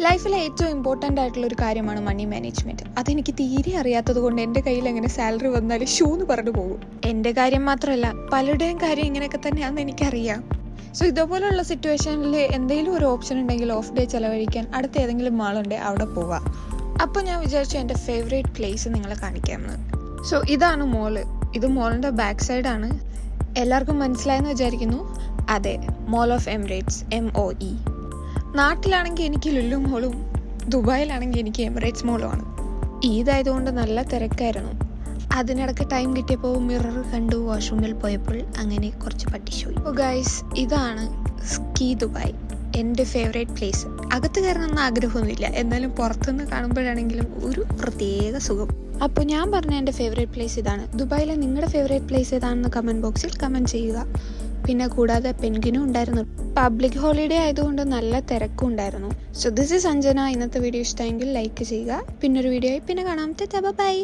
ലൈഫിലെ ഏറ്റവും ഇമ്പോർട്ടൻ്റ് ആയിട്ടുള്ള ഒരു കാര്യമാണ് മണി മാനേജ്മെൻറ്റ്. അതെനിക്ക് തീരെ അറിയാത്തത് കൊണ്ട് എൻ്റെ കയ്യിൽ എങ്ങനെ സാലറി വന്നാലും ഷൂ എന്ന് പറഞ്ഞു പോകും. എൻ്റെ കാര്യം മാത്രമല്ല, പലരുടെയും കാര്യം ഇങ്ങനെയൊക്കെ തന്നെയാണെന്ന് എനിക്കറിയാം. സോ ഇതുപോലുള്ള സിറ്റുവേഷനിൽ എന്തെങ്കിലും ഒരു ഓപ്ഷൻ ഉണ്ടെങ്കിൽ ഓഫ് ഡേ ചിലവഴിക്കാൻ അടുത്ത ഏതെങ്കിലും മാളുണ്ടെങ്കിൽ അവിടെ പോവാം. അപ്പോൾ ഞാൻ വിചാരിച്ചു എൻ്റെ ഫേവറേറ്റ് പ്ലേസ് നിങ്ങളെ കാണിക്കാമെന്ന്. സോ ഇതാണ് മോള്. ഇത് മോളിൻ്റെ ബാക്ക് സൈഡാണ്. എല്ലാവർക്കും മനസ്സിലായെന്ന് വിചാരിക്കുന്നു. അതെ, മോൾ ഓഫ് എമിറേറ്റ്സ്, MOE. നാട്ടിലാണെങ്കിൽ എനിക്ക് ലുലു മോളും ദുബായിലാണെങ്കിൽ എനിക്ക് എമിറേറ്റ്സ് മോളും ആണ്. ഈദായതുകൊണ്ട് നല്ല തിരക്കായിരുന്നു. അതിനിടയ്ക്ക് ടൈം കിട്ടിയപ്പോൾ മിറർ കണ്ടു, വാഷ്റൂമിൽ പോയപ്പോൾ അങ്ങനെ കുറച്ച് പട്ടിശോയി. ഓ ഗൈസ്, ഇതാണ് സ്കീ ദുബായ്, എൻ്റെ ഫേവറേറ്റ് പ്ലേസ്. അകത്ത് കയറണമെന്ന് ആഗ്രഹമൊന്നുമില്ല, എന്നാലും പുറത്തുനിന്ന് കാണുമ്പോഴാണെങ്കിലും ഒരു പ്രത്യേക സുഖം. അപ്പോൾ ഞാൻ പറഞ്ഞ എൻ്റെ ഫേവറേറ്റ് പ്ലേസ് ഇതാണ്. ദുബായിലെ നിങ്ങളുടെ ഫേവറേറ്റ് പ്ലേസ് ഏതാണെന്ന് കമൻറ്റ് ബോക്സിൽ കമൻറ്റ് ചെയ്യുക. പിന്നെ കൂടാതെ പെൻഗ്വിനും ഉണ്ടായിരുന്നു. പബ്ലിക് ഹോളിഡേ ആയതുകൊണ്ട് നല്ല തിരക്കും ഉണ്ടായിരുന്നു. So this is Anjana. ഇന്നത്തെ വീഡിയോ ഇഷ്ടമെങ്കിൽ ലൈക്ക് ചെയ്യുക. പിന്നൊരു വീഡിയോ ആയി പിന്നെ കാണാം. ബൈ.